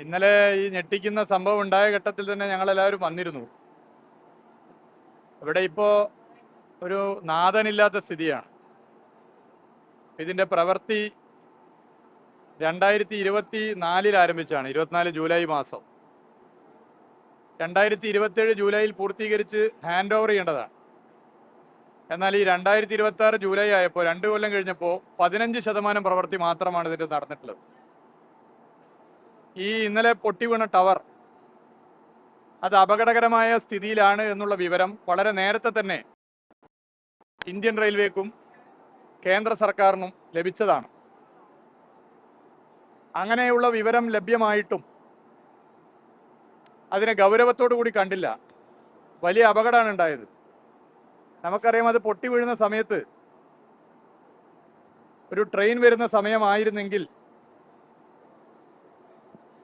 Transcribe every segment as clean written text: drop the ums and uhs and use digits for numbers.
ഇന്നലെ ഈ ഞെട്ടിക്കുന്ന സംഭവം ഉണ്ടായ ഘട്ടത്തിൽ തന്നെ ഞങ്ങളെല്ലാവരും വന്നിരുന്നു. ഇവിടെ ഇപ്പോൾ ഒരു നാഥനില്ലാത്ത സ്ഥിതിയാണ്. ഇതിൻ്റെ പ്രവൃത്തി 2024 ആരംഭിച്ചാണ്, 24 ജൂലൈ മാസം. 2027 ജൂലൈയിൽ പൂർത്തീകരിച്ച് ഹാൻഡ് ഓവർ ചെയ്യേണ്ടതാണ്. എന്നാൽ ഈ 2026 ജൂലൈ ആയപ്പോൾ 2 കൊല്ലം കഴിഞ്ഞപ്പോൾ 15% പ്രവൃത്തി മാത്രമാണ് ഇതിൻ്റെ നടന്നിട്ടുള്ളത്. ഈ ഇന്നലെ പൊട്ടി വീണ ടവർ അത് അപകടകരമായ സ്ഥിതിയിലാണ് എന്നുള്ള വിവരം വളരെ നേരത്തെ തന്നെ ഇന്ത്യൻ റെയിൽവേക്കും കേന്ദ്ര സർക്കാരിനും ലഭിച്ചതാണ്. അങ്ങനെയുള്ള വിവരം ലഭ്യമായിട്ടും അതിനെ ഗൗരവത്തോടു കൂടി കണ്ടില്ല. വലിയ അപകടമാണ് ഉണ്ടായത്. നമുക്കറിയാം, അത് പൊട്ടി വീഴുന്ന സമയത്ത് ഒരു ട്രെയിൻ വരുന്ന സമയമായിരുന്നെങ്കിൽ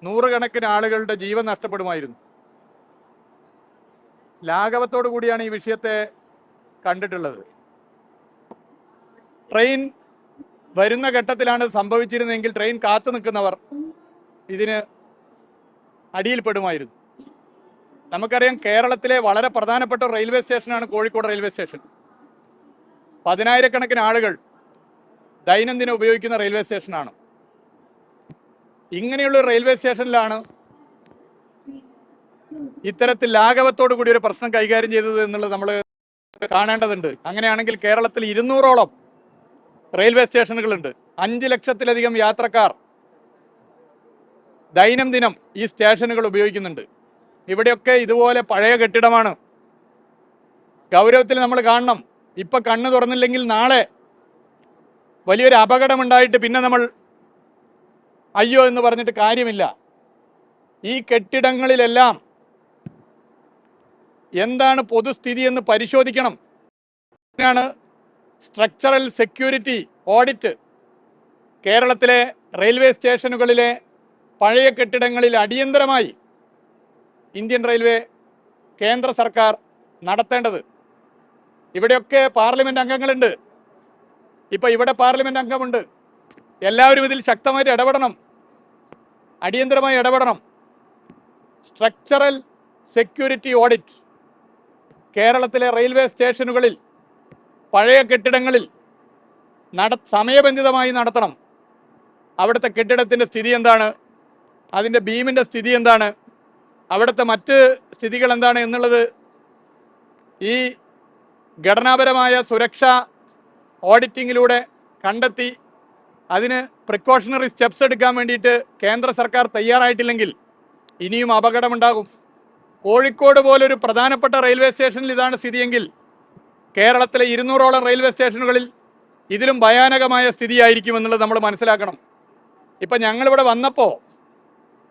നൂറുകണക്കിന് ആളുകളുടെ ജീവൻ നഷ്ടപ്പെടുമായിരുന്നു. ലാഘവത്തോടു കൂടിയാണ് ഈ വിഷയത്തെ കണ്ടിട്ടുള്ളത്. ട്രെയിൻ വരുന്ന ഘട്ടത്തിലാണ് സംഭവിച്ചിരുന്നെങ്കിൽ ട്രെയിൻ കാത്തു നിൽക്കുന്നവർ ഇതിന് അടിയിൽപ്പെടുമായിരുന്നു. നമുക്കറിയാം, കേരളത്തിലെ വളരെ പ്രധാനപ്പെട്ട റെയിൽവേ സ്റ്റേഷനാണ് കോഴിക്കോട് റെയിൽവേ സ്റ്റേഷൻ. 10,000-കണക്കിന് ആളുകൾ ദൈനംദിനം ഉപയോഗിക്കുന്ന റെയിൽവേ സ്റ്റേഷനാണ്. ഇങ്ങനെയുള്ള റെയിൽവേ സ്റ്റേഷനിലാണ് ഇത്തരത്തിൽ ലാഘവത്തോടു കൂടി ഒരു പ്രശ്നം കൈകാര്യം ചെയ്തത് എന്നുള്ളത് നമ്മൾ കാണേണ്ടതുണ്ട്. അങ്ങനെയാണെങ്കിൽ കേരളത്തിൽ 200ഓളം റെയിൽവേ സ്റ്റേഷനുകളുണ്ട്. 5 ലക്ഷത്തിലധികം യാത്രക്കാർ ദൈനംദിനം ഈ സ്റ്റേഷനുകൾ ഉപയോഗിക്കുന്നുണ്ട്. ഇവിടെയൊക്കെ ഇതുപോലെ പഴയ കെട്ടിടമാണ്. ഗൗരവത്തിൽ നമ്മൾ കാണണം. ഇപ്പം കണ്ണ് തുറന്നില്ലെങ്കിൽ നാളെ വലിയൊരു അപകടമുണ്ടായിട്ട് പിന്നെ നമ്മൾ അയ്യോ എന്ന് പറഞ്ഞിട്ട് കാര്യമില്ല. ഈ കെട്ടിടങ്ങളിലെല്ലാം എന്താണ് പൊതുസ്ഥിതി എന്ന് പരിശോധിക്കണം. ഇതിനാണ് സ്ട്രക്ചറൽ സെക്യൂരിറ്റി ഓഡിറ്റ്. കേരളത്തിലെ റെയിൽവേ സ്റ്റേഷനുകളിലെ പഴയ കെട്ടിടങ്ങളിൽ അടിയന്തരമായി ഇന്ത്യൻ റെയിൽവേ കേന്ദ്ര സർക്കാർ നടത്തേണ്ടത്. ഇവിടെയൊക്കെ പാർലമെൻറ്റ് അംഗങ്ങളുണ്ട്. ഇപ്പം ഇവിടെ പാർലമെൻറ്റ് അംഗമുണ്ട്. എല്ലാവരും ഇതിൽ ശക്തമായിട്ട് ഇടപെടണം, അടിയന്തരമായി ഇടപെടണം. സ്ട്രക്ചറൽ സെക്യൂരിറ്റി ഓഡിറ്റ് കേരളത്തിലെ റെയിൽവേ സ്റ്റേഷനുകളിൽ പഴയ കെട്ടിടങ്ങളിൽ സമയബന്ധിതമായി നടത്തണം. അവിടുത്തെ കെട്ടിടത്തിൻ്റെ സ്ഥിതി എന്താണ്, അതിൻ്റെ ബീമിൻ്റെ സ്ഥിതി എന്താണ്, അവിടുത്തെ മറ്റ് സ്ഥിതികൾ എന്താണ് എന്നുള്ളത് ഈ ഘടനാപരമായ സുരക്ഷാ ഓഡിറ്റിങ്ങിലൂടെ കണ്ടെത്തി അതിന് പ്രിക്കോഷണറി സ്റ്റെപ്സ് എടുക്കാൻ വേണ്ടിയിട്ട് കേന്ദ്ര സർക്കാർ തയ്യാറായിട്ടില്ലെങ്കിൽ ഇനിയും അപകടമുണ്ടാകും. കോഴിക്കോട് പോലൊരു പ്രധാനപ്പെട്ട റെയിൽവേ സ്റ്റേഷനിൽ ഇതാണ് സ്ഥിതിയെങ്കിൽ കേരളത്തിലെ 200ഓളം റെയിൽവേ സ്റ്റേഷനുകളിൽ ഇതിലും ഭയാനകമായ സ്ഥിതിയായിരിക്കുമെന്നുള്ളത് നമ്മൾ മനസ്സിലാക്കണം. ഇപ്പം ഞങ്ങളിവിടെ വന്നപ്പോൾ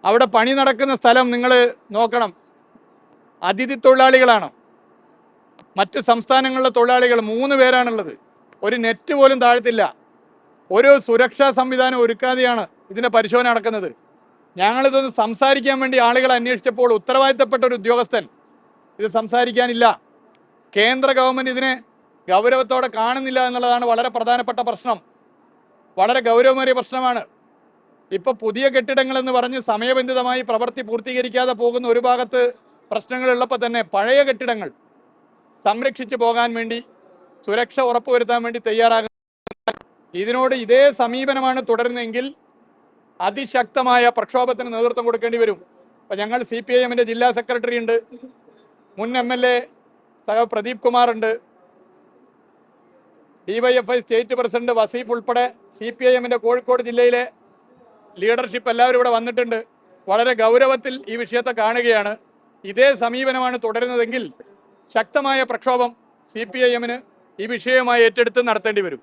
അവിടെ പണി നടക്കുന്ന സ്ഥലം നിങ്ങൾ നോക്കണം. അതിഥി തൊഴിലാളികളാണ്, മറ്റ് സംസ്ഥാനങ്ങളിലെ തൊഴിലാളികൾ 3 പേരാണുള്ളത്. ഒരു നെറ്റ് പോലും താഴ്ത്തില്ല. ഒരു സുരക്ഷാ സംവിധാനം ഒരുക്കാതെയാണ് ഇതിൻ്റെ പരിശോധന നടക്കുന്നത്. ഞങ്ങളിതൊന്ന് സംസാരിക്കാൻ വേണ്ടി ആളുകളെ അന്വേഷിച്ചപ്പോൾ ഉത്തരവാദിത്തപ്പെട്ട ഒരു ഉദ്യോഗസ്ഥൻ ഇത് സംസാരിക്കാനില്ല. കേന്ദ്ര ഗവൺമെൻറ് ഇതിനെ ഗൗരവത്തോടെ കാണുന്നില്ല എന്നുള്ളതാണ് വളരെ പ്രധാനപ്പെട്ട പ്രശ്നം. വളരെ ഗൗരവമേറിയ പ്രശ്നമാണ്. ഇപ്പോൾ പുതിയ കെട്ടിടങ്ങളെന്ന് പറഞ്ഞ് സമയബന്ധിതമായി പ്രവൃത്തി പൂർത്തീകരിക്കാതെ പോകുന്ന ഒരു ഭാഗത്ത് പ്രശ്നങ്ങളുള്ളപ്പോൾ തന്നെ പഴയ കെട്ടിടങ്ങൾ സംരക്ഷിച്ചു പോകാൻ വേണ്ടി, സുരക്ഷ ഉറപ്പുവരുത്താൻ വേണ്ടി തയ്യാറാകുന്ന ഇതിനോട് ഇതേ സമീപനമാണ് തുടരുന്നതെങ്കിൽ അതിശക്തമായ പ്രക്ഷോഭത്തിന് നേതൃത്വം കൊടുക്കേണ്ടി വരും. അപ്പം ഞങ്ങൾ CPIM-ൻ്റെ ജില്ലാ സെക്രട്ടറി ഉണ്ട്, മുൻ MLA പ്രദീപ് കുമാർ ഉണ്ട്, DYFI സ്റ്റേറ്റ് പ്രസിഡന്റ് വസീഫ് ഉൾപ്പെടെ CPIM-ൻ്റെ കോഴിക്കോട് ജില്ലയിലെ ലീഡർഷിപ്പ് എല്ലാവരും ഇവിടെ വന്നിട്ടുണ്ട്. വളരെ ഗൗരവത്തിൽ ഈ വിഷയത്തെ കാണുകയാണ്. ഇതേ സമീപനമാണ് തുടരുന്നതെങ്കിൽ ശക്തമായ പ്രക്ഷോഭം CPIM-ന് ഈ വിഷയവുമായി ഏറ്റെടുത്ത് നടത്തേണ്ടി വരും.